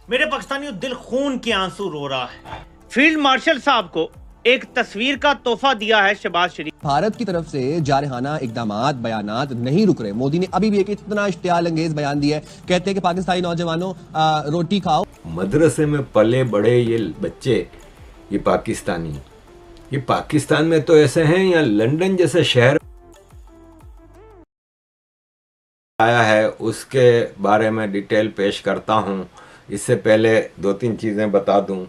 मेरे पाकिस्तानियों, दिल खून के आंसू रो रहा है। फील्ड मार्शल साहब को एक तस्वीर का तोहफा दिया है शहबाज शरीफ। भारत की तरफ से जारहाना इकदामात बयानात नहीं रुक रहे। मोदी ने अभी भी एक इतना इश्तियाल अंगेज बयान दिया है, कहते हैं कि पाकिस्तानी नौजवानों रोटी खाओ। मदरसे में पले बड़े ये बच्चे, ये पाकिस्तानी, ये पाकिस्तान में तो ऐसे हैं या लंदन जैसे शहर आया है, उसके बारे में डिटेल पेश करता हूँ। इससे पहले दो तीन चीज़ें बता दूँ।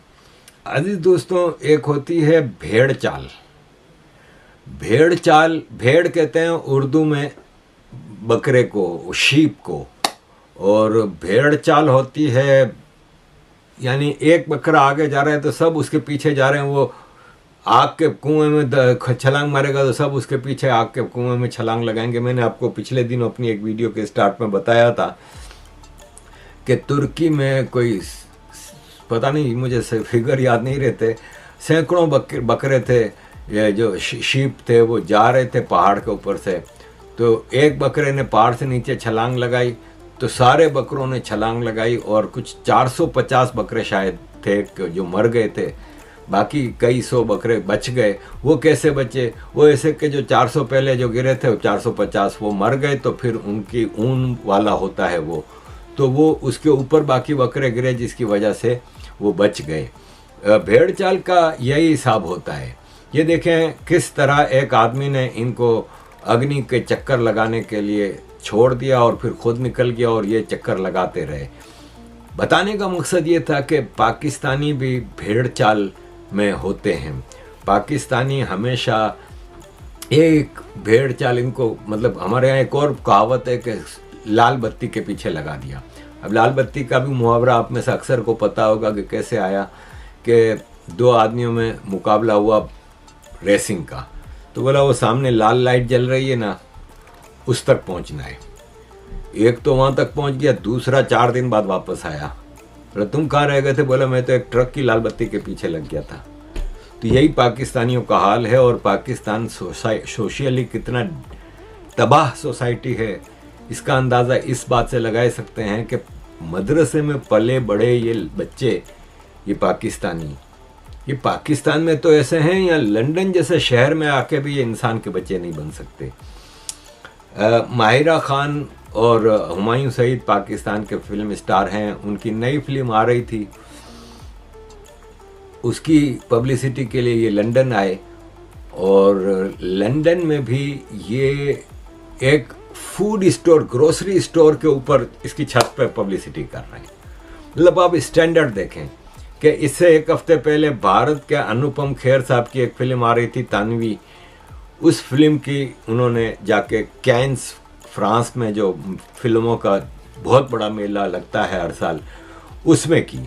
अजीज दोस्तों, एक होती है भेड़ चाल। भेड़ चाल, भेड़ कहते हैं उर्दू में बकरे को, शीप को, और भेड़ चाल होती है यानी एक बकरा आगे जा रहा है तो सब उसके पीछे जा रहे हैं। वो आग के कुएं में छलांग मारेगा तो सब उसके पीछे आग के कुएं में छलांग लगाएंगे। मैंने आपको पिछले दिन अपनी एक वीडियो के स्टार्ट में बताया था कि तुर्की में कोई, पता नहीं, मुझे फिगर याद नहीं रहते, सैकड़ों बकरे थे, ये जो शीप थे, वो जा रहे थे पहाड़ के ऊपर से। तो एक बकरे ने पहाड़ से नीचे छलांग लगाई तो सारे बकरों ने छलांग लगाई और कुछ 450 बकरे शायद थे जो मर गए थे। बाकी कई सौ बकरे बच गए। वो कैसे बचे? वो ऐसे कि जो 400 पहले जो गिरे थे, 450 वो मर गए, तो फिर उनकी ऊन वाला होता है वो, तो वो उसके ऊपर बाकी बकरे गिरे जिसकी वजह से वो बच गए। भेड़ चाल का यही हिसाब होता है। ये देखें किस तरह एक आदमी ने इनको अग्नि के चक्कर लगाने के लिए छोड़ दिया और फिर खुद निकल गया और ये चक्कर लगाते रहे। बताने का मकसद ये था कि पाकिस्तानी भी भेड़ चाल में होते हैं। पाकिस्तानी हमेशा एक भेड़ चाल, इनको मतलब हमारे यहाँ एक और कहावत है कि लाल बत्ती के पीछे लगा दिया। अब लाल बत्ती का भी मुहावरा आप में से अक्सर को पता होगा कि कैसे आया, कि दो आदमियों में मुकाबला हुआ रेसिंग का, तो बोला वो सामने लाल लाइट जल रही है ना, उस तक पहुंचना है। एक तो वहां तक पहुंच गया, दूसरा 4 दिन बाद वापस आया। बोला तुम कहाँ रह गए थे? बोला मैं तो एक ट्रक की लाल बत्ती के पीछे लग गया था। तो यही पाकिस्तानियों का हाल है। और पाकिस्तान सोशली कितना तबाह सोसाइटी है, इसका अंदाज़ा इस बात से लगा सकते हैं कि मदरसे में पले बड़े ये बच्चे, ये पाकिस्तानी, ये पाकिस्तान में तो ऐसे हैं या लंदन जैसे शहर में आके भी ये इंसान के बच्चे नहीं बन सकते। माहिरा खान और हुमायूं सईद पाकिस्तान के फिल्म स्टार हैं। उनकी नई फिल्म आ रही थी, उसकी पब्लिसिटी के लिए ये लंदन आए और लंदन में भी ये एक फूड स्टोर, ग्रोसरी स्टोर के ऊपर इसकी छत पर पब्लिसिटी कर रहे हैं। मतलब आप स्टैंडर्ड देखें कि इससे एक हफ्ते पहले भारत के अनुपम खेर साहब की एक फिल्म आ रही थी तानवी। उस फिल्म की उन्होंने जाके कैन्स, फ्रांस में जो फिल्मों का बहुत बड़ा मेला लगता है हर साल, उसमें की।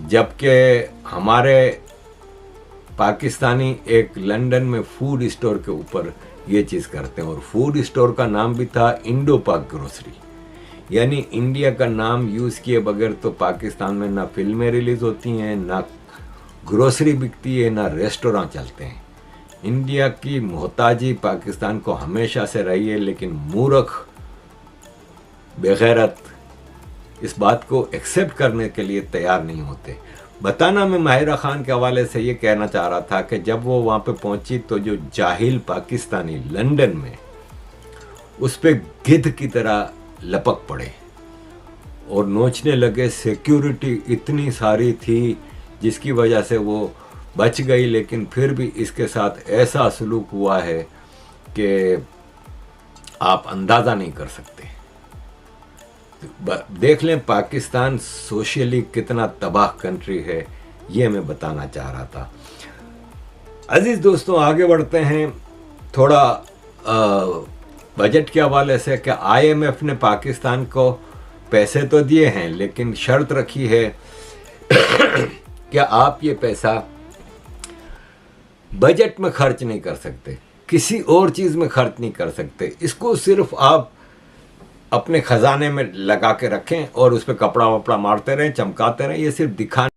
जबकि हमारे पाकिस्तानी एक लंदन में फूड स्टोर के ऊपर ये चीज़ करते हैं। और फूड स्टोर का नाम भी था इंडो पाक ग्रोसरी, यानी इंडिया का नाम यूज़ किए बगैर तो पाकिस्तान में ना फिल्में रिलीज़ होती हैं, ना ग्रोसरी बिकती है, ना रेस्टोरेंट चलते हैं। इंडिया की मोहताजी पाकिस्तान को हमेशा से रही है, लेकिन मूर्ख, बेगैरत इस बात को एक्सेप्ट करने के लिए तैयार नहीं होते। बताना मैं माहिरा खान के हवाले से ये कहना चाह रहा था कि जब वो वहाँ पे पहुंची तो जो जाहिल पाकिस्तानी लंदन में उस पर गिद्ध की तरह लपक पड़े और नोचने लगे। सिक्योरिटी इतनी सारी थी जिसकी वजह से वो बच गई, लेकिन फिर भी इसके साथ ऐसा सलूक हुआ है कि आप अंदाज़ा नहीं कर सकते। देख लें पाकिस्तान सोशली कितना तबाह कंट्री है, ये मैं बताना चाह रहा था। अजीज दोस्तों, आगे बढ़ते हैं थोड़ा बजट के हवाले से। कि IMF ने पाकिस्तान को पैसे तो दिए हैं, लेकिन शर्त रखी है कि आप ये पैसा बजट में खर्च नहीं कर सकते, किसी और चीज़ में खर्च नहीं कर सकते। इसको सिर्फ आप अपने खजाने में लगा के रखें और उस पर कपड़ा वपड़ा मारते रहें, चमकाते रहें। ये सिर्फ दिखाने